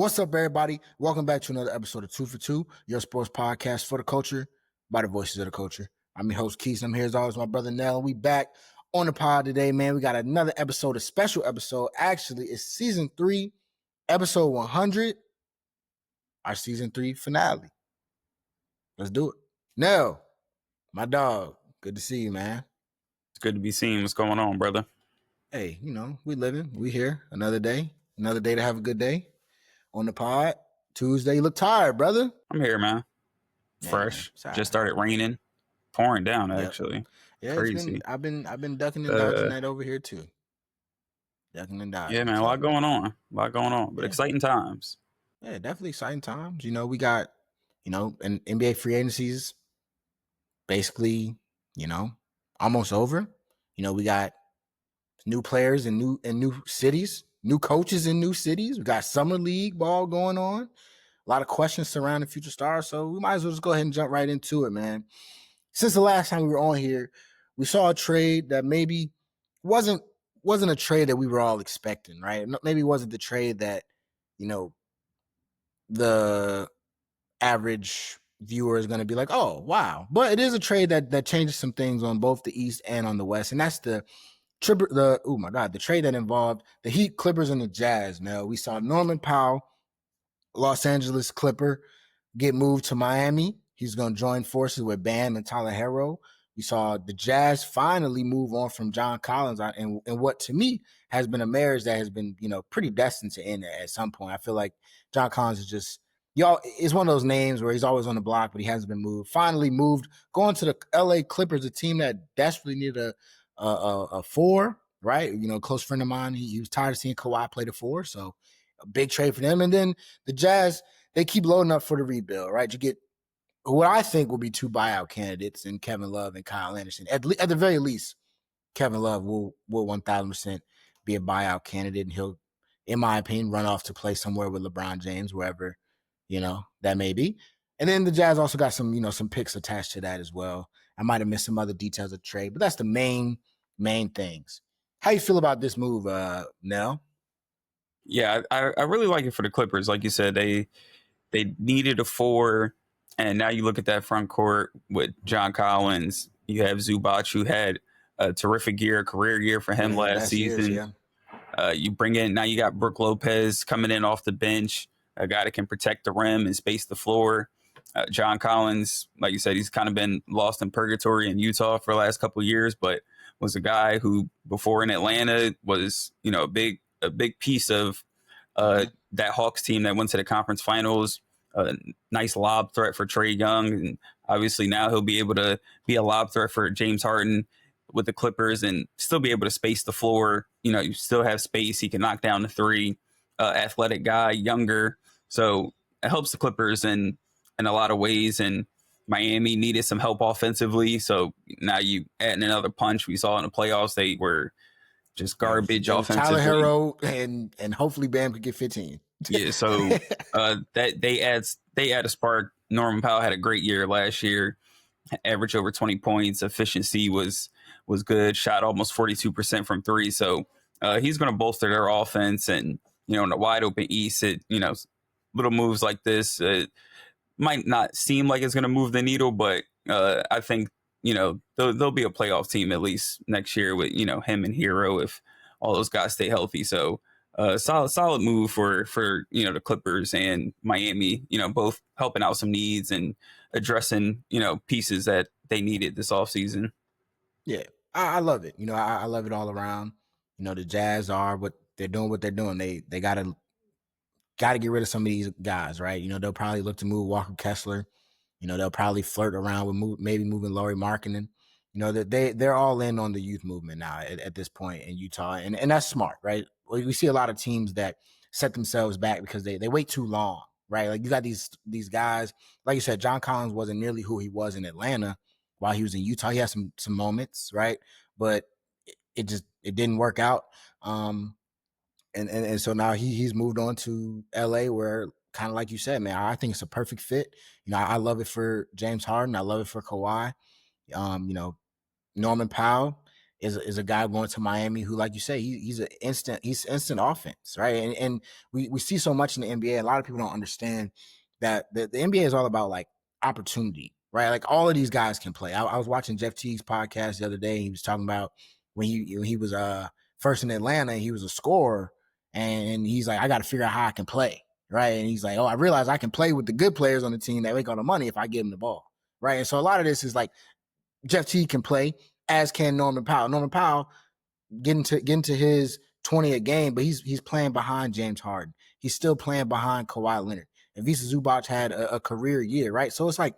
What's up, everybody? Welcome back to another episode of 2 for 2, your sports podcast for the culture, by the voices of the culture. I'm your host, Quis, and I'm here as always with my brother Nell. We back on the pod today, man. We got another episode, a special episode. Actually, it's season 3, episode 100, our season 3 finale. Let's do it. Nell, my dog, good to see you, man. It's good to be seen. What's going on, brother? Hey, we living. We here. Another day to have a good day. On the pod, Tuesday. You look tired, brother. I'm here, man. Fresh. Man, just started raining, pouring down. Yep. Actually, yeah, crazy. I've been ducking and dodging that over here too. Ducking and dodging. Yeah, man, a lot going on. But exciting times. Yeah, definitely exciting times. We got, and NBA free agencies basically, almost over. We got new players in new cities, new coaches in new cities. We got summer league ball going on. A lot of questions surrounding future stars, so we might as well just go ahead and jump right into it, man. Since the last time we were on here, we saw a trade that maybe wasn't a trade that we were all expecting, right? Maybe it wasn't the trade that, the average viewer is going to be like, oh, wow. But it is a trade that changes some things on both the East and on the West, and that's the trade that involved the Heat, Clippers, and the Jazz. Now, we saw Norman Powell, Los Angeles Clipper, get moved to Miami. He's going to join forces with Bam and Tyler Herro. We saw the Jazz finally move on from John Collins and what to me has been a marriage that has been, pretty destined to end at some point. I feel like John Collins is just, it's one of those names where he's always on the block, but he hasn't been moved. Finally moved, going to the LA Clippers, a team that desperately needed a four, right? Close friend of mine, he was tired of seeing Kawhi play the four, so a big trade for them. And then the Jazz, they keep loading up for the rebuild, right? You get what I think will be 2 buyout candidates in Kevin Love and Kyle Anderson. At the very least, Kevin Love will 1,000% be a buyout candidate, and he'll, in my opinion, run off to play somewhere with LeBron James, wherever, that may be. And then the Jazz also got some picks attached to that as well. I might have missed some other details of the trade, but that's the main things. How you feel about this move, Nell? Yeah, I really like it for the Clippers. Like you said, they needed a 4, and now you look at that front court with John Collins. You have Zubac, who had a terrific career year for him last season. You bring in, now you got Brook Lopez coming in off the bench, a guy that can protect the rim and space the floor. John Collins, like you said, he's kind of been lost in purgatory in Utah for the last couple of years, but was a guy who before in Atlanta was, a big piece of that Hawks team that went to the conference finals. Nice lob threat for Trae Young, and obviously now he'll be able to be a lob threat for James Harden with the Clippers and still be able to space the floor. You still have space. He can knock down the 3. Athletic guy, younger, so it helps the Clippers in a lot of ways. And Miami needed some help offensively, so now you add another punch. We saw in the playoffs they were just garbage offensively. Tyler Herro and hopefully Bam could get 15. Yeah, so that they add a spark. Norman Powell had a great year last year, averaged over 20 points. Efficiency was good. Shot almost 42% from 3. So he's going to bolster their offense. And in the wide open East, little moves like this might not seem like it's going to move the needle, but I think they'll be a playoff team at least next year with him and Hero if all those guys stay healthy. So solid move for the Clippers and Miami, both helping out some needs and addressing pieces that they needed this offseason. Yeah, I love it. I love it all around. The Jazz are what they're doing. They gotta get rid of some of these guys, right? They'll probably look to move Walker Kessler. They'll probably flirt around with maybe moving Lauri Markkanen. That they're all in on the youth movement now at this point in Utah, and that's smart, right? We see a lot of teams that set themselves back because they wait too long, right? Like you got these guys, like you said, John Collins wasn't nearly who he was in Atlanta while he was in Utah. He had some moments, right? But it didn't work out. And so now he's moved on to LA, where kind of like you said, man, I think it's a perfect fit. I love it for James Harden. I love it for Kawhi. Norman Powell, is a guy going to Miami who, like you say, he's instant offense, right? And we see so much in the NBA. A lot of people don't understand that the NBA is all about like opportunity, right? Like all of these guys can play. I was watching Jeff Teague's podcast the other day. He was talking about when he was first in Atlanta, he was a scorer, and he's like, I got to figure out how I can play, right? And he's like, oh, I realize I can play with the good players on the team that make all the money if I give them the ball, right? And so a lot of this is like Jeff Teague can play, as can Norman Powell. Norman Powell getting to his 20 a game, but he's playing behind James Harden. He's still playing behind Kawhi Leonard. And Visa Zubac had a career year, right? So it's like,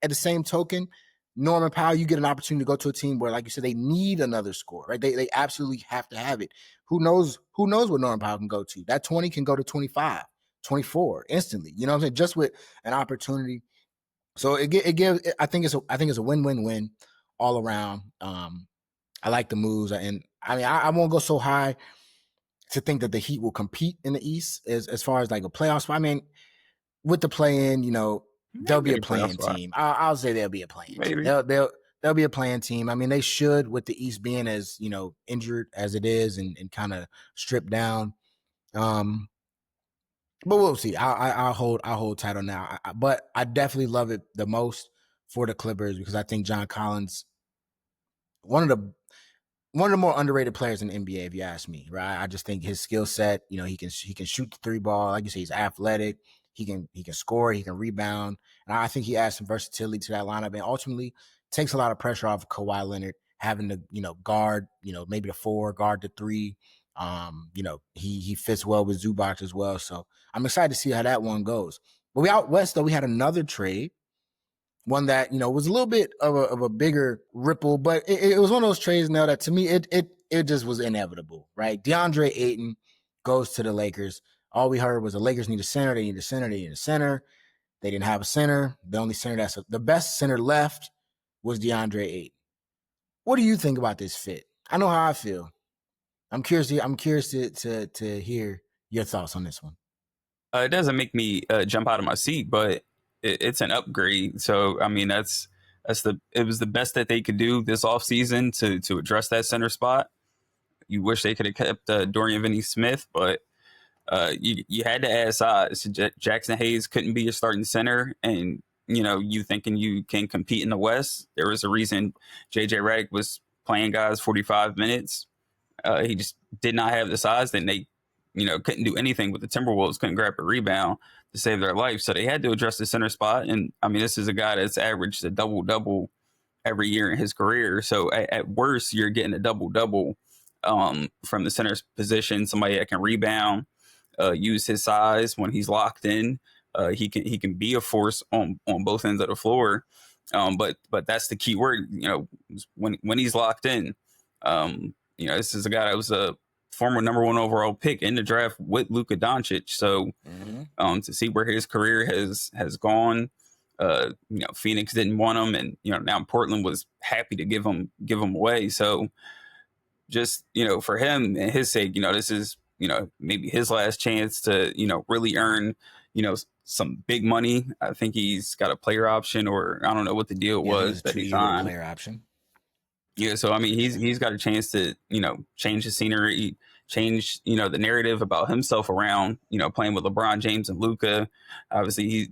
at the same token, Norman Powell, you get an opportunity to go to a team where, like you said, they need another score, right? They absolutely have to have it. Who knows what Norman Powell can go to? That 20 can go to 25, 24 instantly. You know what I'm saying? Just with an opportunity. So it gives. I think it's a win-win-win all around. I like the moves, and I mean I won't go so high to think that the Heat will compete in the East as far as like a playoff spot. I mean, with the play-in, they'll be Maybe a a playoff play-in spot. team. I'll say they'll be a play-in team. Maybe. They'll be a play-in team. I mean, they should, with the East being as injured as it is and kind of stripped down. But we'll see. I'll hold title now. But I definitely love it the most for the Clippers because I think John Collins, one of the more underrated players in the NBA, if you ask me, right? I just think his skill set, he can shoot the three ball, like you say, he's athletic, he can score, he can rebound, and I think he adds some versatility to that lineup, and ultimately takes a lot of pressure off of Kawhi Leonard having to guard, maybe the four, guard the three. He fits well with Zubac as well, so I'm excited to see how that one goes. But we out west though, we had another trade, one that was a little bit of a bigger ripple, but it was one of those trades now that to me it just was inevitable, right? DeAndre Ayton goes to the Lakers. All we heard was the Lakers need a center. They need a center. They need a center. They didn't have a center. The only center the best center left was DeAndre Ayton. What do you think about this fit? I know how I feel. I'm curious to hear your thoughts on this one. It doesn't make me jump out of my seat, but it's an upgrade. So I mean, it was the best that they could do this offseason to address that center spot. You wish they could have kept Dorian Finney-Smith, but you had to add size. Jackson Hayes couldn't be your starting center, and you thinking you can compete in the West. There was a reason JJ Redick was playing guys 45 minutes. He just did not have the size. Then they couldn't do anything with the Timberwolves, couldn't grab a rebound to save their life. So they had to address the center spot. And I mean, this is a guy that's averaged a double-double every year in his career. So at worst, you're getting a double-double from the center position, somebody that can rebound, use his size when he's locked in. He can be a force on both ends of the floor. But that's the key word, when he's locked in. This is a guy that was a former number one overall pick in the draft with Luka Doncic. So to see where his career has gone, Phoenix didn't want him, and now Portland was happy to give him away. So just for him and his sake, this is maybe his last chance to really earn some big money. I think he's got a player option, or I don't know what the deal was that he 2-year signed. player option. Yeah, so I mean, he's got a chance to change the scenery, change the narrative about himself around playing with LeBron James and Luka. Obviously,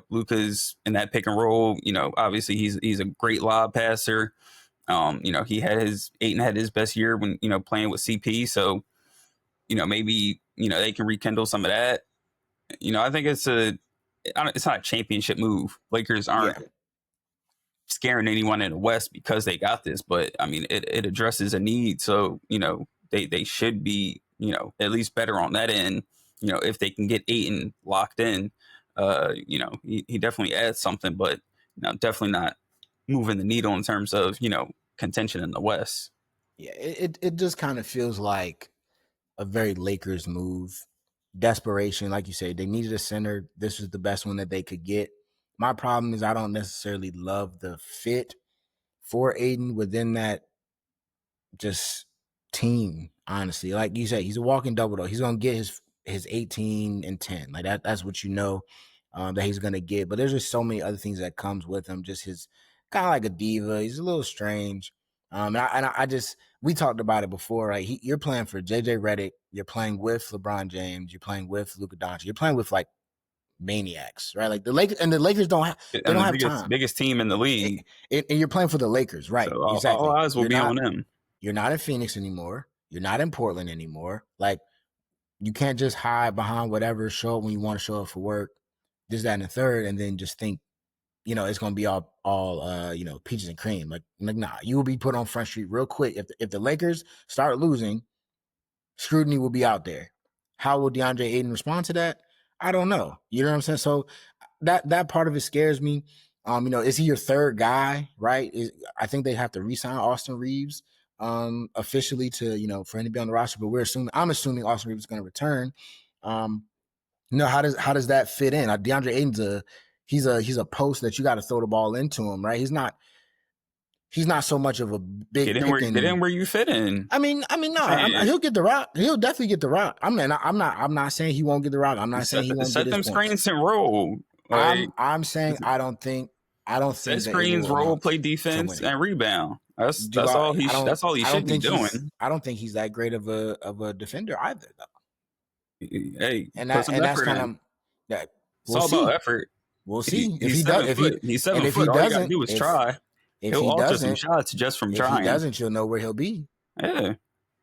Luka's in that pick and roll. Obviously he's a great lob passer. Ayton had his best year when playing with CP. So maybe they can rekindle some of that. I think it's not a championship move. Lakers aren't scaring anyone in the West because they got this, but I mean, it addresses a need. So, they should be, at least better on that end, if they can get Ayton locked in. He definitely adds something, but definitely not moving the needle in terms of, contention in the West. Yeah, it just kind of feels like a very Lakers move. Desperation, like you say, they needed a center. This was the best one that they could get. My problem is I don't necessarily love the fit for Aiden within that just team, honestly. Like you said, he's a walking double though. He's gonna get his 18 and 10. Like that's what that he's gonna get. But there's just so many other things that comes with him. Just his kind of like a diva. He's a little strange. I just we talked about it before, right? You're playing for JJ Redick, you're playing with LeBron James, you're playing with Luka Doncic, you're playing with like maniacs, right? Like the Lakers don't have they And don't the have time. biggest team in the league. And you're playing for the Lakers, So right? all Exactly. eyes will be on them. You're not in Phoenix anymore. You're not in Portland anymore. Like you can't just hide behind whatever, show up when you want to show up for work, this, that, and the third, and then just think, it's gonna be all peaches and cream. Like nah, you will be put on Front Street real quick. If the Lakers start losing, scrutiny will be out there. How will DeAndre Ayton respond to that? I don't know. You know what I'm saying? So that part of it scares me. Is he your third guy? Right? I think they have to re-sign Austin Reeves officially to for him to be on the roster. But I'm assuming Austin Reeves is going to return. How does that fit in? DeAndre Ayton's he's a post that you got to throw the ball into him, right? He's not so much of a big Get in where you fit in. No, he'll get the rock. He'll definitely get the rock. I'm not saying he won't get the rock. I'm not saying he won't get his them points. Screens and roll. Like, I'm saying I don't think set screens, roll, play defense, and rebound. That's all he should be doing. I don't think he's that great of a defender either, though. Hey, that's kind of that. It's all about effort. We'll see if he does. He's 7 foot. All you gotta do is try. He'll alter some shots just from trying. If he doesn't, you'll know where he'll be. Yeah,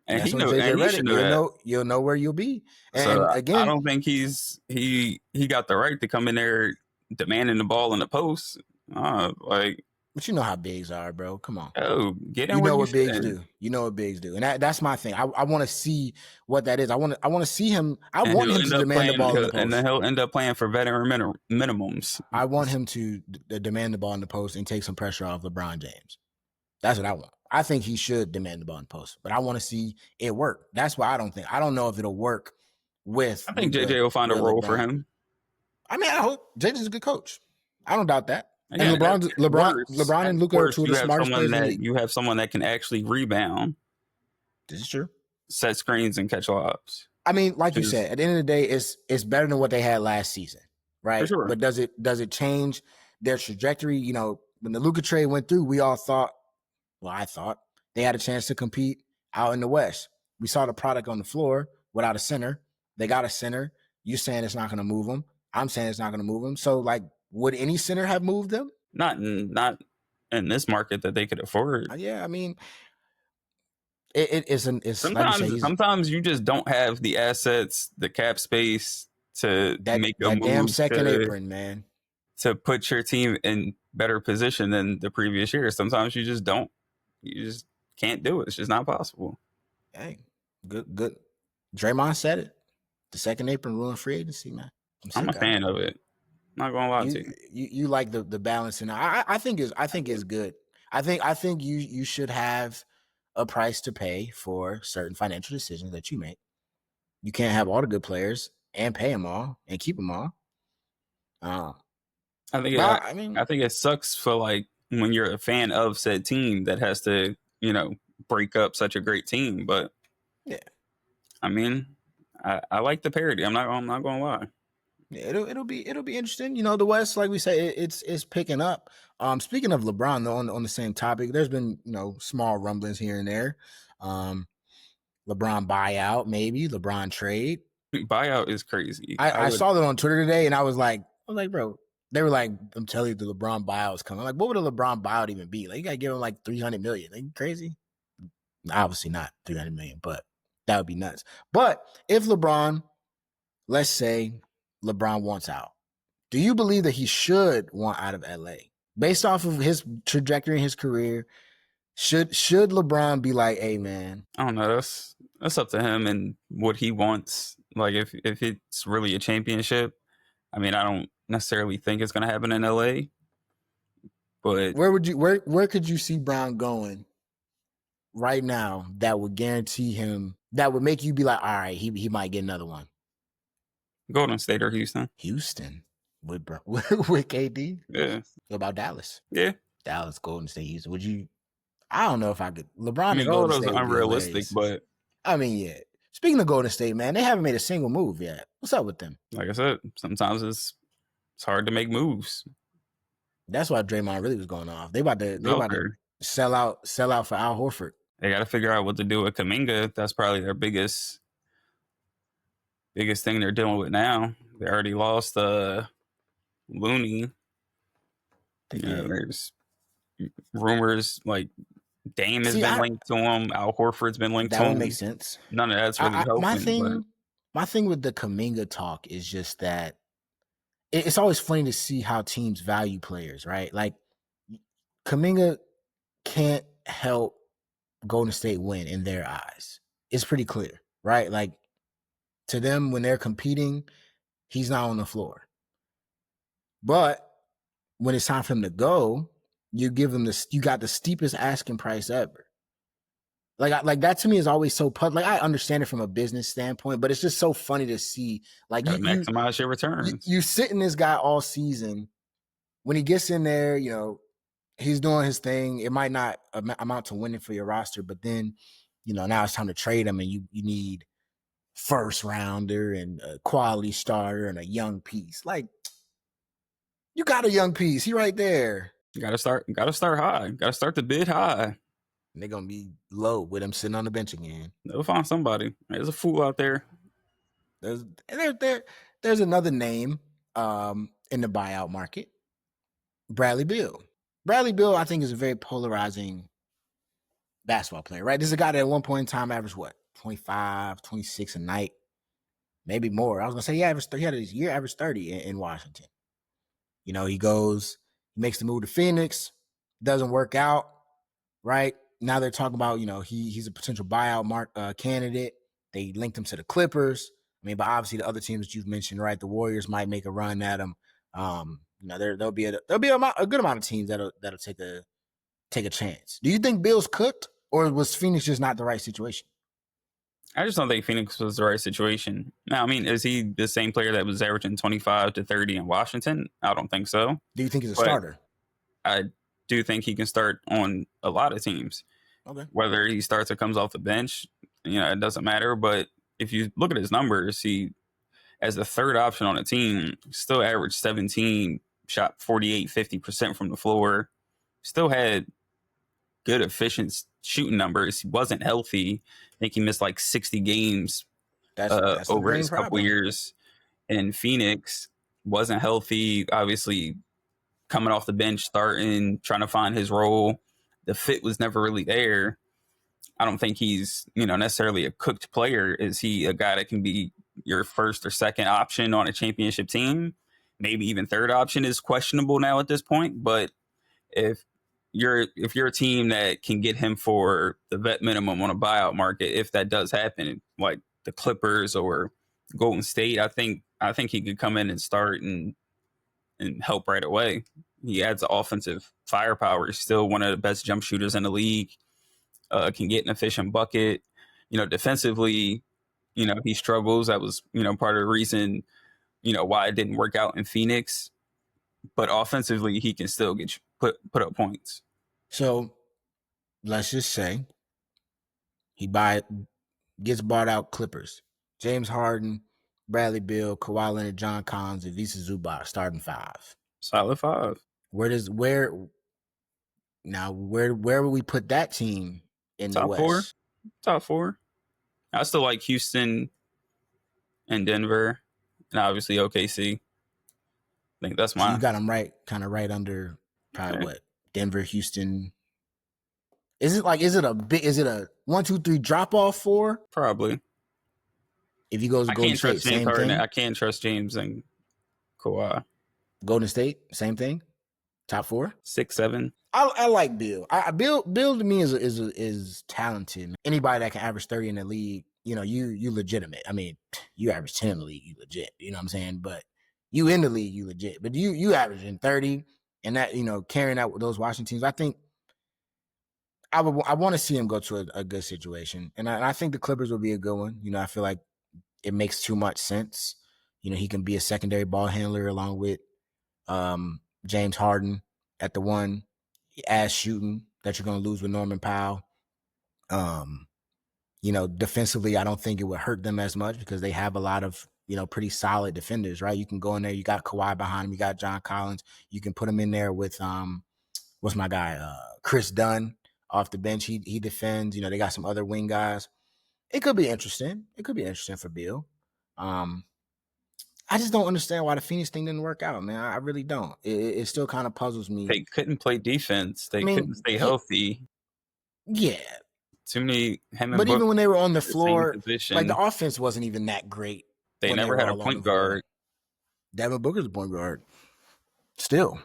and he knows. You'll know where you'll be. And so again, I don't think he got the right to come in there demanding the ball in the post. But you know how bigs are, bro. Come on. Oh, get in. You know what bigs do. You know what bigs do, and that's my thing. I want to see what that is. I want to see him. I want him to demand the ball in the post, and then he'll end up playing for veteran minimums. I want him to demand the ball in the post and take some pressure off LeBron James. That's what I want. I think he should demand the ball in the post, but I want to see it work. That's why I don't know if it'll work with. I think JJ will find a role for him. I hope JJ's a good coach. I don't doubt that. And LeBron and Luka are two of the smartest players in the league. You have someone that can actually rebound. This is true. Set screens and catch lobs. Like you said, at the end of the day, it's better than what they had last season, right? For sure. But does it change their trajectory? When the Luka trade went through, we all thought, I thought they had a chance to compete out in the West. We saw the product on the floor without a center. They got a center. You saying it's not going to move them. I'm saying it's not going to move them. So, would any center have moved them? Not in this market that they could afford. Yeah, it's sometimes like you say, sometimes you just don't have the assets, the cap space to make a move. Damn second apron, man. To put your team in better position than the previous year. Sometimes you just don't. You just can't do it. It's just not possible. Hey, good. Draymond said it. The second apron ruined free agency, man. I'm a fan of it. Not gonna lie to you. You like the balance, and I think it's good. I think you should have a price to pay for certain financial decisions that you make. You can't have all the good players and pay them all and keep them all. I think it sucks for when you're a fan of said team that has to break up such a great team. But yeah, I like the parity. I'm not gonna lie. It'll be interesting. The West, like we say, it's picking up. Speaking of LeBron, though, on the same topic, there's been small rumblings here and there. LeBron buyout, maybe LeBron trade. Buyout is crazy. I saw that on Twitter today, and I was like, bro. They were like, I'm telling you, the LeBron buyout is coming. What would a LeBron buyout even be? You gotta give him $300 million. You crazy? Obviously not $300 million, but that would be nuts. But if LeBron, let's say LeBron wants out, do you believe that he should want out of LA based off of his trajectory in his career? Should LeBron be like, hey man? I don't know. That's up to him and what he wants. If it's really a championship, I don't necessarily think it's going to happen in LA. But where could you see Brown going right now that would guarantee him, that would make you be like, all right, he might get another one? Golden State or Houston? Houston with KD. Yeah. What about Dallas? Yeah. Dallas, Golden State, Houston. Would you? I don't know if I could. LeBron and all Golden those State are unrealistic, but yeah. Speaking of Golden State, man, they haven't made a single move yet. What's up with them? Like I said, sometimes it's hard to make moves. That's why Draymond really was going off. They about to Sell out for Al Horford. They got to figure out what to do with Kaminga. That's probably their biggest thing they're dealing with now. They already lost Looney. They did. There's rumors like Dame has See, been linked to him. Al Horford's been linked that to would make him. sense. None of that's really My helping. But thing with the Kaminga talk is just that it's always funny to see how teams value players, right? Like Kaminga can't help Golden State win in their eyes. It's pretty clear, right? Like to them, when they're competing, he's not on the floor. But when it's time for him to go, you give him you got the steepest asking price ever. Like that to me is always so like I understand it from a business standpoint, but it's just so funny to see like got to maximize your returns. you sitting this guy all season. When he gets in there, he's doing his thing. It might not amount to winning for your roster, but then now it's time to trade him, and you need first rounder and a quality starter and a young piece. Like you got a young piece. He right there. You got to start high. Got to start the bid high. And they're gonna be low with him sitting on the bench again. They'll find somebody. There's a fool out there. There's another name in the buyout market. Bradley Beal. Bradley Beal, I think, is a very polarizing basketball player, right? This is a guy that at one point in time averaged what? 25, 26 a night, maybe more. I was gonna say he had his year average 30 in Washington. He makes the move to Phoenix, doesn't work out, right? Now they're talking about, he's a potential buyout candidate. They linked him to the Clippers. I mean, but obviously the other teams that you've mentioned, right? The Warriors might make a run at him. There'll be a good amount of teams that'll take a chance. Do you think Bill's cooked, or was Phoenix just not the right situation? I just don't think Phoenix was the right situation. Now, I mean, is he the same player that was averaging 25 to 30 in Washington? I don't think so. Do you think he's a starter? I do think he can start on a lot of teams. Okay. Whether he starts or comes off the bench, it doesn't matter. But if you look at his numbers, he, as the third option on a team, still averaged 17, shot 48, 50% from the floor, still had good efficient shooting numbers. He wasn't healthy. I think he missed like 60 games that's over his couple years in Phoenix. Wasn't healthy. Obviously, coming off the bench, starting, trying to find his role. The fit was never really there. I don't think he's, necessarily a cooked player. Is he a guy that can be your first or second option on a championship team? Maybe even third option is questionable now at this point. But if you're a team that can get him for the vet minimum on a buyout market, if that does happen, like the Clippers or Golden State, I think he could come in and start and help right away. He adds offensive firepower. He's still one of the best jump shooters in the league. Can get an efficient bucket. Defensively, he struggles. That was, part of the reason, why it didn't work out in Phoenix. But offensively, he can still put up points. So let's just say he gets bought out Clippers. James Harden, Bradley Beal, Kawhi Leonard, John Collins, and Ivica Zubac starting five. Solid five. Where would we put that team in the West? Top four. I still like Houston and Denver, and obviously OKC. I think that's so you got them kind of right under probably what? Denver, Houston. Is it a 1, 2, 3 drop off for? Probably. If he goes to Golden State, same thing. I can't trust James and Kawhi. Golden State, same thing. Top 4, 6, 7. I like Bill. Bill to me is talented. Anybody that can average 30 in the league, you legitimate. I mean, you average 10 in the league, you legit. You know what I'm saying? But you in the league, you legit. But you averaging 30 and that, carrying out with those Washington teams, I think I want to see him go to a good situation. And I think the Clippers will be a good one. I feel like it makes too much sense. He can be a secondary ball handler along with James Harden at the one, ass shooting that you're going to lose with Norman Powell. Defensively, I don't think it would hurt them as much because they have a lot of, pretty solid defenders, right? You can go in there. You got Kawhi behind him. You got John Collins. You can put him in there with what's my guy? Chris Dunn off the bench. He defends. They got some other wing guys. It could be interesting. It could be interesting for Bill. I just don't understand why the Phoenix thing didn't work out, man. I really don't. It still kind of puzzles me. They couldn't play defense. They couldn't stay healthy. Yeah. Too many But even when they were on the floor, position, the offense wasn't even that great. They never had a point guard. Devin Booker's a point guard. Still.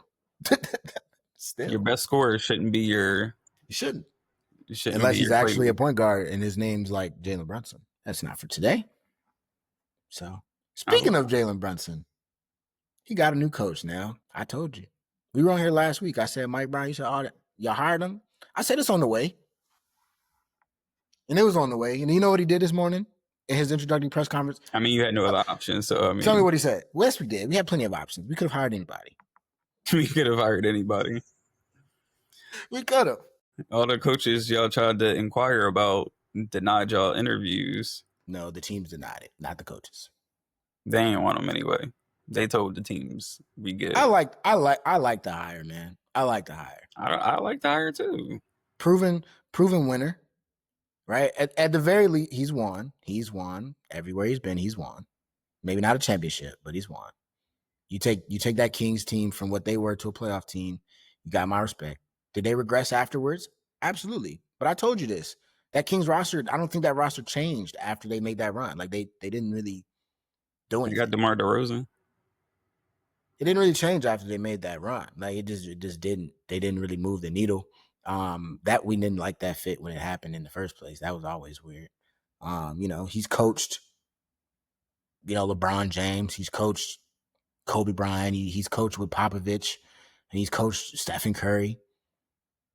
Your best scorer shouldn't be You shouldn't. Unless he's actually a point guard and his name's like Jalen Brunson. That's not for today. So, speaking of Jalen Brunson, he got a new coach now. I told you. We were on here last week. I said, Mike Brown, you said, y'all hired him? I said, it's on the way. And it was on the way. And you know what he did this morning in his introductory press conference? I mean, you had no other options. So, tell me what he said. Well, yes, we did. We had plenty of options. We could have hired anybody. We could have hired anybody. We could have. All the coaches y'all tried to inquire about denied y'all interviews. No, the teams denied it, not the coaches. They ain't want them anyway. They told the teams be good. I like the hire, man. I like the hire. I like the hire too. Proven winner, right? At the very least, he's won. He's won everywhere he's been. He's won. Maybe not a championship, but he's won. You take that Kings team from what they were to a playoff team. You got my respect. Did they regress afterwards? Absolutely. But I told you this. That Kings roster, I don't think that roster changed after they made that run. Like they didn't really do anything. You got DeMar DeRozan. It didn't really change after they made that run. Like it just didn't. They didn't really move the needle. That we didn't like that fit when it happened in the first place. That was always weird. He's coached, LeBron James. He's coached Kobe Bryant. He's coached with Popovich, and he's coached Stephen Curry.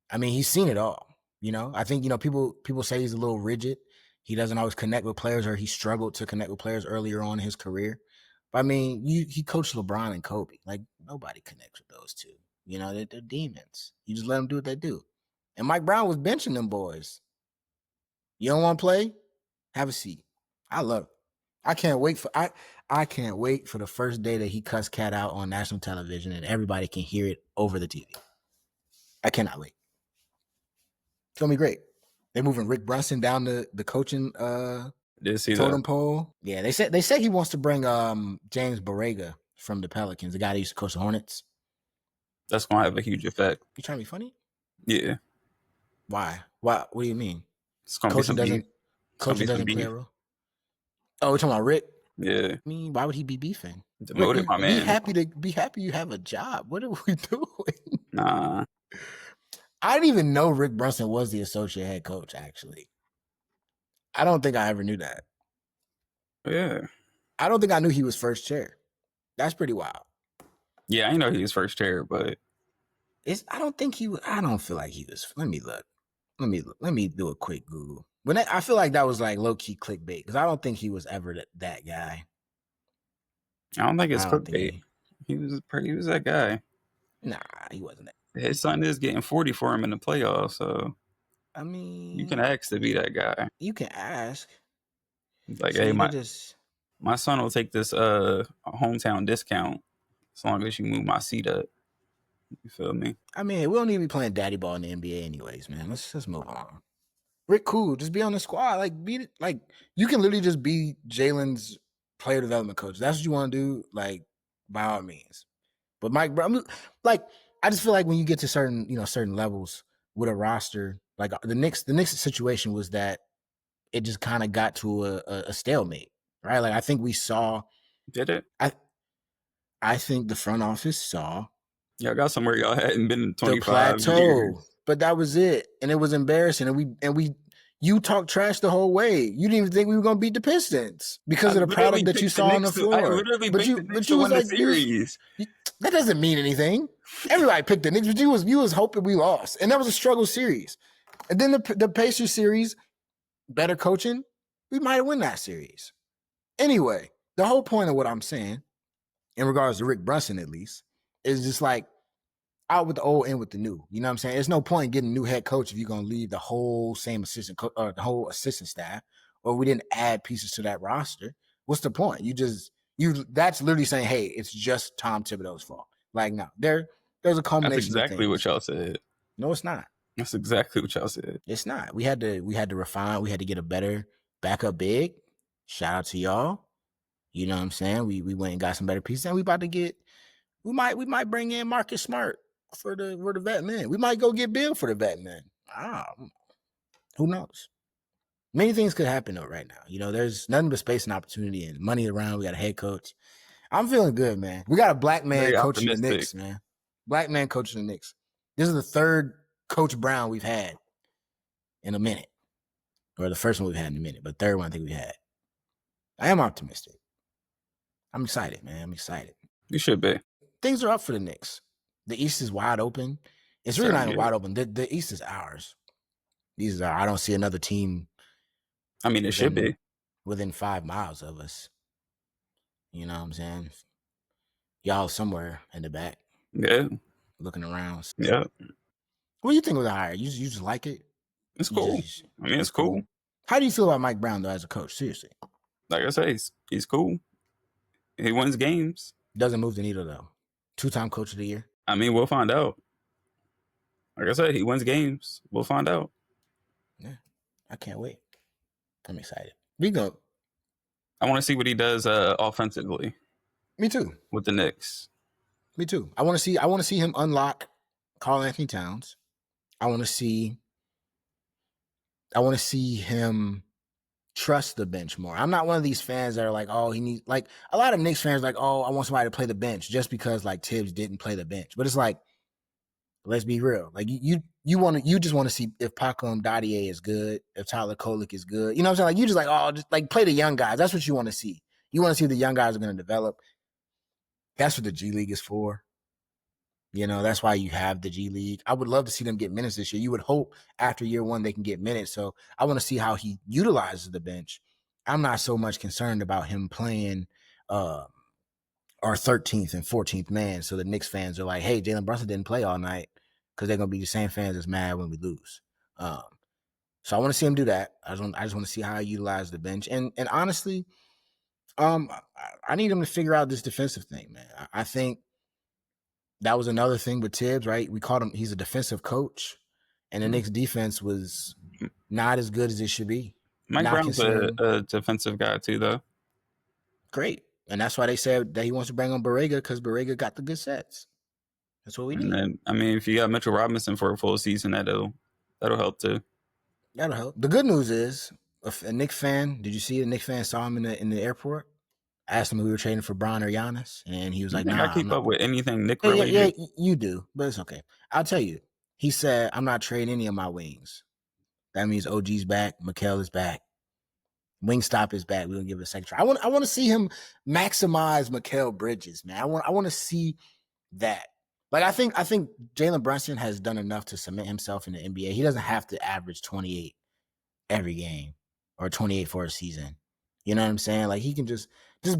I mean, he's seen it all. I think, people say he's a little rigid. He doesn't always connect with players, or he struggled to connect with players earlier on in his career. But I mean, he coached LeBron and Kobe. Like, nobody connects with those two. They're demons. You just let them do what they do. And Mike Brown was benching them boys. You don't want to play? Have a seat. I love it. I can't wait for the first day that he cussed Cat out on national television and everybody can hear it over the TV. I cannot wait. It's gonna be great. They're moving Rick Brunson down the coaching totem pole. Yeah, they say he wants to bring James Borrega from the Pelicans, the guy that used to coach the Hornets. That's gonna have a huge effect. You trying to be funny? Yeah. Why? What do you mean? It's gonna coaching doesn't play a role. Oh, we're talking about Rick? Yeah. I mean, why would he be beefing? Demoted, my man. Be happy you have a job. What are we doing? Nah. I didn't even know Rick Brunson was the associate head coach, actually. I don't think I ever knew that. Yeah. I don't think I knew he was first chair. That's pretty wild. Yeah, I know he was first chair, but I don't feel like he was. Let me look. Let me do a quick Google. I feel like that was like low-key clickbait, because I don't think he was ever that guy. I don't think it's clickbait. He was that guy. Nah, he wasn't that. His son is getting 40 for him in the playoffs, so I mean, you can ask to be that guy. You can ask. Like, so hey, my son will take this hometown discount as long as you move my seat up. You feel me? I mean, we don't need to be playing daddy ball in the NBA anyways, man. Let's move on. Rick, cool. Just be on the squad. You can literally just be Jalen's player development coach. That's what you want to do. Like, by all means. But Mike, bro, I just feel like when you get to certain levels with a roster, like the Knicks situation was that it just kind of got to a stalemate, right? Like I think we saw. Did it? I think the front office saw. Y'all got somewhere y'all hadn't been in 25 years. But that was it, and it was embarrassing. And you talked trash the whole way. You didn't even think we were going to beat the Pistons because of the product that you saw on the floor. I literally picked the Knicks to win the series. That doesn't mean anything. Everybody picked the Knicks, but you was hoping we lost, and that was a struggle series. And then the Pacers series, better coaching, we might have won that series. Anyway, the whole point of what I'm saying, in regards to Rick Brunson at least, is just like out with the old, in with the new. You know what I'm saying? There's no point in getting a new head coach if you're going to leave the whole same the whole assistant staff, or we didn't add pieces to that roster. What's the point? That's literally saying, hey, it's just Tom Thibodeau's fault. Like, no, there's a culmination. That's exactly what y'all said. No, it's not. That's exactly what y'all said. It's not. We had to refine. We had to get a better backup big. Shout out to y'all. You know what I'm saying? We went and got some better pieces, and we about to get. We might bring in Marcus Smart for the vet man. We might go get Bill for the vet man. Who knows? Many things could happen though right now. You know, there's nothing but space and opportunity and money around. We got a head coach. I'm feeling good, man. We got a black man Very coaching the optimistic. Knicks, man. Black man coaching the Knicks. This is the third Coach Brown we've had in a minute. Or the first one we've had in a minute, but third one I think we had. I am optimistic. I'm excited, man. I'm excited. You should be. Things are up for the Knicks. The East is wide open. It's really not even Certainly wide is. open. The East is ours. These are. I don't see another team I mean, it should be. within 5 miles of us. You know what I'm saying? Y'all somewhere in the back Yeah. looking around. Yeah. What do you think of the hire? You just like it? It's You cool. just- I mean, it's cool. How do you feel about Mike Brown though as a coach? Seriously, Like I say, he's cool. He wins games. doesn't move the needle though. 2-time coach of the year. I mean, we'll find out. Like I said, he wins games. We'll find out. Yeah, I can't wait. I'm excited. We go. I want to see what he does offensively Me too. with the Knicks. Me too. I want to see him unlock Karl Anthony Towns. I want to see him trust the bench more. I'm not one of these fans that are like, oh, he needs, like a lot of Knicks fans are like, oh, I want somebody to play the bench just because like Tibbs didn't play the bench. But it's like, let's be real. Like you just want to see if Paco Dadier is good, if Tyler Kolek is good. You know what I'm saying? Like you just like, oh, just like play the young guys. That's what you want to see. You want to see if the young guys are going to develop. That's what the G League is for. You know, that's why you have the G League. I would love to see them get minutes this year. You would hope after year one they can get minutes. So I want to see how he utilizes the bench. I'm not so much concerned about him playing our 13th and 14th man. So the Knicks fans are like, hey, Jalen Brunson didn't play all night because they're going to be the same fans that's mad when we lose. So I want to see him do that. I just want to see how he utilizes the bench. And honestly, I need him to figure out this defensive thing, man. I think that was another thing with Tibbs, right? We called him, he's a defensive coach, and the Knicks defense was not as good as it should be. Mike Brown's a defensive guy too, though. Great. And that's why they said that he wants to bring on Borrega because Borrega got the good sets. That's what we need. And I mean, if you got Mitchell Robinson for a full season, that'll help too. That'll help. The good news is, a Knicks fan, did you see a Knicks fan saw him in the airport? Asked him if we were trading for Bron or Giannis, and he was like, "Nah." I keep up with anything Knick related. Yeah, you do, but it's okay. I'll tell you. He said, "I'm not trading any of my wings." That means OG's back, Mikal is back, Wingstop is back. We're gonna give it a second try. I want to see him maximize Mikal Bridges, man. I want to see that. Like I think Jalen Brunson has done enough to cement himself in the NBA. He doesn't have to average 28 every game or 28 for a season. You know what I'm saying? Like he can just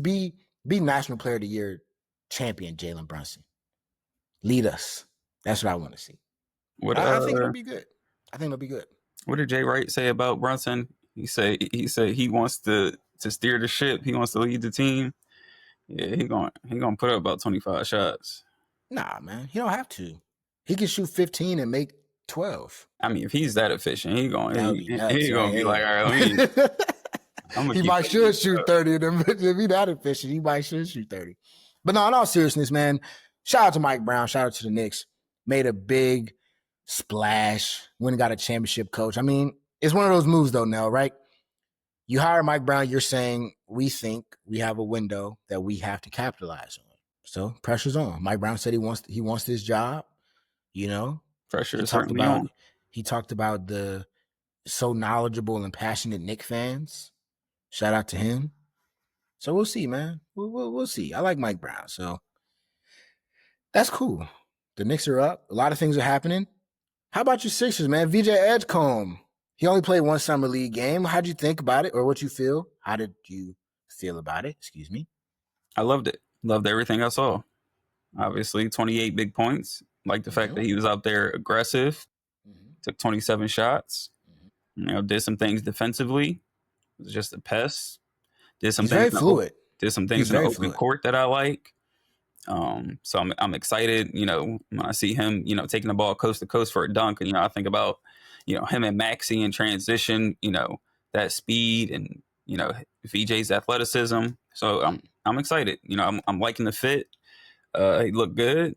be National Player of the Year champion, Jalen Brunson. Lead us. That's what I want to see. I think it'll be good. What did Jay Wright say about Brunson? He said he wants to steer the ship. He wants to lead the team. Yeah, he gonna put up about 25 shots. Nah, man, he don't have to. He can shoot 15 and make 12. I mean, if he's that efficient, he's gonna be like, all right, he might should shoot 30. If he's that efficient, he might should shoot 30. But no, in all seriousness, man, shout out to Mike Brown. Shout out to the Knicks. Made a big splash. Went and got a championship coach. I mean, it's one of those moves, though, Nell, right? You hire Mike Brown, you're saying we think we have a window that we have to capitalize on. So pressure's on. Mike Brown said he wants this job. You know, pressure is certainly on. He talked about the so knowledgeable and passionate Knicks fans. Shout out to him. So we'll see, man. We'll see. I like Mike Brown, so that's cool. The Knicks are up. A lot of things are happening. How about your Sixers, man? VJ Edgecombe. He only played one summer league game. How'd you think about it, or what you feel? How did you feel about it? Excuse me. I loved it. Loved everything I saw. Obviously, 28 big points. Like the fact that he was out there aggressive. Took 27 shots. You know, did some things defensively. Was just a pest. Did some things very fluid. Did some things in the open court that I like. So I'm excited. When I see him, taking the ball coast to coast for a dunk, and I think about, him and Maxi in transition. That speed and VJ's athleticism. So I'm excited. I'm liking the fit. He looked good.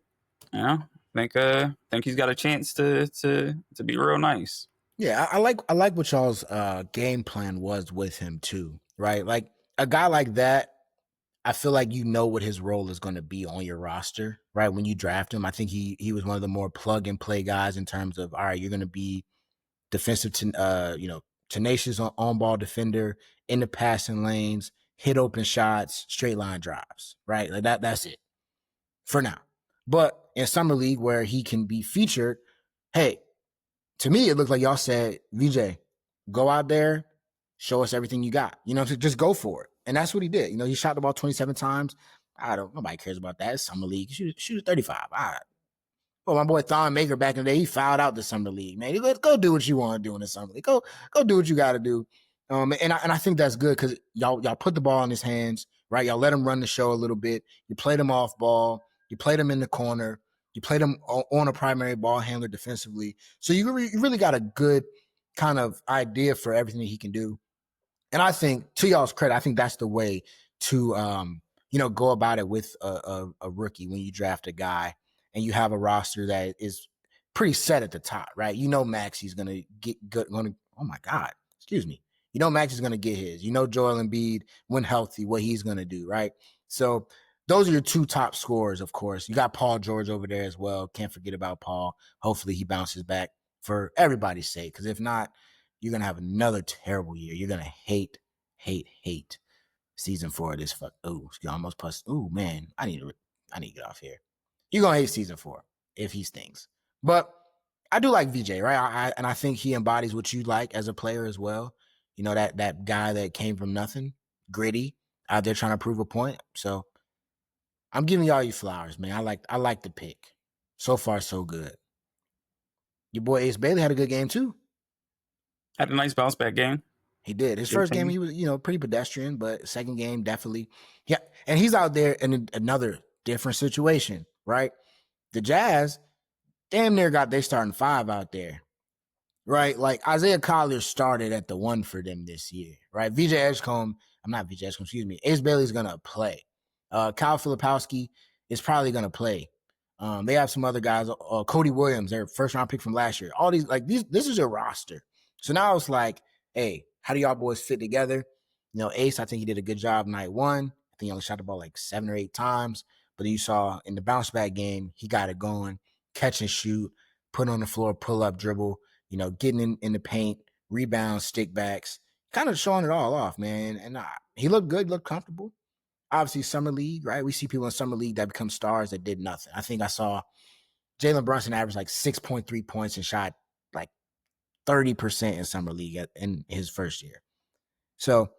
Think he's got a chance to be real nice. Yeah, I like what y'all's game plan was with him too, right? Like a guy like that, I feel like you know what his role is going to be on your roster, right? When you draft him, I think he was one of the more plug and play guys in terms of all right, you're going to be defensive, tenacious on ball defender in the passing lanes, hit open shots, straight line drives, right? Like that. That's it for now. But in summer league where he can be featured, hey, to me, it looked like y'all said, VJ, go out there, show us everything you got. Just go for it. And that's what he did. He shot the ball 27 times. Nobody cares about that. It's summer league. Shoot 35. All right. Well, my boy Thon Maker back in the day, he fouled out the summer league, man. Go do what you want to do in the summer league. Go do what you got to do. And I think that's good because y'all put the ball in his hands, right? Y'all let him run the show a little bit. You played him off ball. You played him in the corner. You played him on a primary ball handler defensively. So you really got a good kind of idea for everything that he can do. And I think, to y'all's credit, I think that's the way to go about it with a rookie when you draft a guy and you have a roster that is pretty set at the top, right? Maxi's gonna get good. Oh my God, excuse me. Max is gonna get his. Joel Embiid, when healthy, what he's gonna do, right? So those are your two top scorers, of course. You got Paul George over there as well. Can't forget about Paul. Hopefully he bounces back for everybody's sake, because if not, you're gonna have another terrible year. You're gonna hate season 4 of this fuck. Oh, almost plus. Oh man, I need to get off here. You're gonna hate season 4 if he stings. But I do like VJ, right? I think he embodies what you like as a player as well. That guy that came from nothing, gritty, out there trying to prove a point. So I'm giving y'all your flowers, man. I like the pick. So far, so good. Your boy Ace Bailey had a good game too. Had a nice bounce back game. He did. His first game, he was, pretty pedestrian, but second game, definitely. Yeah. And he's out there in another different situation, right? The Jazz damn near got their starting 5 out there, right? Like Isaiah Collier started at the 1 for them this year, right? Excuse me. Ace Bailey's going to play. Kyle Filipowski is probably going to play. They have some other guys, Cody Williams, their first round pick from last year. All these, this is your roster. So now it's like, hey, how do y'all boys fit together? Ace, I think he did a good job night 1. I think he only shot the ball like 7 or 8 times. But you saw in the bounce back game, he got it going, catch and shoot, put on the floor, pull up, dribble, getting in the paint, rebounds, stick backs, kind of showing it all off, man. And he looked good, looked comfortable. Obviously, Summer League, right? We see people in Summer League that become stars that did nothing. I think I saw Jalen Brunson average like 6.3 points and shot like 30% in Summer League in his first year. So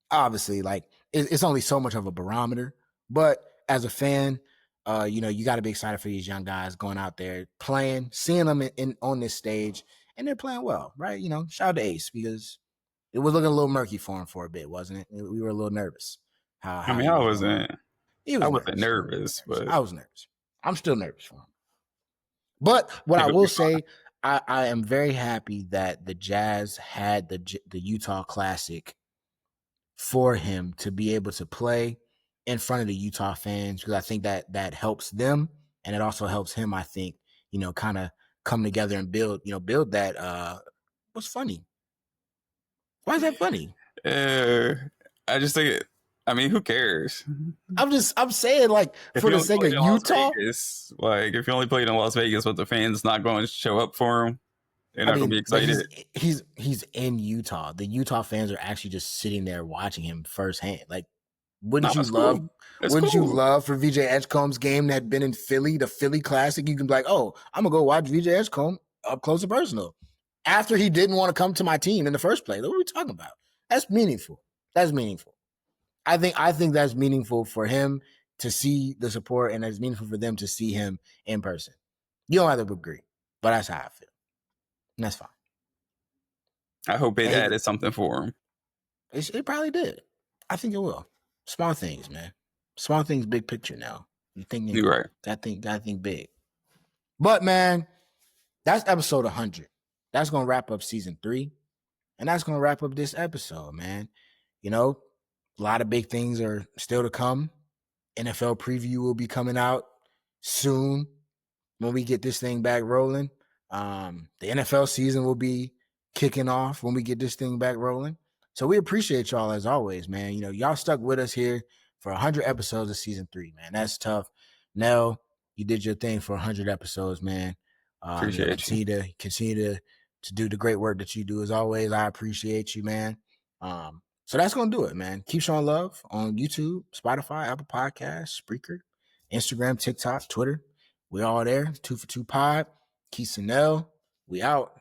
obviously, like it's only so much of a barometer, but as a fan, you got to be excited for these young guys going out there playing, seeing them on this stage, and they're playing well, right? Shout out to Ace because it was looking a little murky for him for a bit, wasn't it? We were a little nervous I how mean, he I was going. wasn't. He I was wasn't nervous. nervous, but I was nervous. I'm still nervous for him. But what I I think it'll will be fine. say, I am very happy that the Jazz had the Utah Classic for him to be able to play in front of the Utah fans, because I think that helps them and it also helps him, I think, kind of come together and build that what's funny? Why is that funny? Uh, I just think it. I mean, who cares? I'm saying, like, If for you the only sake played of in Las Utah, Vegas, like if you only played in Las Vegas, but the fans not going to show up for him, they're I not going to be mean, but excited. he's in Utah. The Utah fans are actually just sitting there watching him firsthand. Like, No, wouldn't you that's love? cool. That's Wouldn't you cool. love for VJ Edgecombe's game that had been in Philly, the Philly Classic? You can be like, oh, I'm gonna go watch VJ Edgecombe up close and personal. After he didn't want to come to my team in the first place. What are we talking about? That's meaningful. That's meaningful. I think that's meaningful for him to see the support, and it's meaningful for them to see him in person. You don't have to agree, but that's how I feel. And that's fine. I hope it Hey, added something for him. it probably did. I think it will. Small things, man. Small things, big picture now. You thinking You're right. gotta think big. But man, that's episode 100. That's gonna wrap up season 3. And that's gonna wrap up this episode, man. You know, a lot of big things are still to come. NFL preview will be coming out soon when we get this thing back rolling. The NFL season will be kicking off when we get this thing back rolling. So we appreciate y'all as always, man. You know, y'all stuck with us here for 100 episodes of season 3, man. That's tough. Nell, you did your thing for 100 episodes, man. Appreciate you. Continue to do the great work that you do as always. I appreciate you, man. So that's gonna do it, man. Keep showing love on YouTube, Spotify, Apple Podcasts, Spreaker, Instagram, TikTok, Twitter. We all there. 2 for 2 pod. Quis and Nell. We out.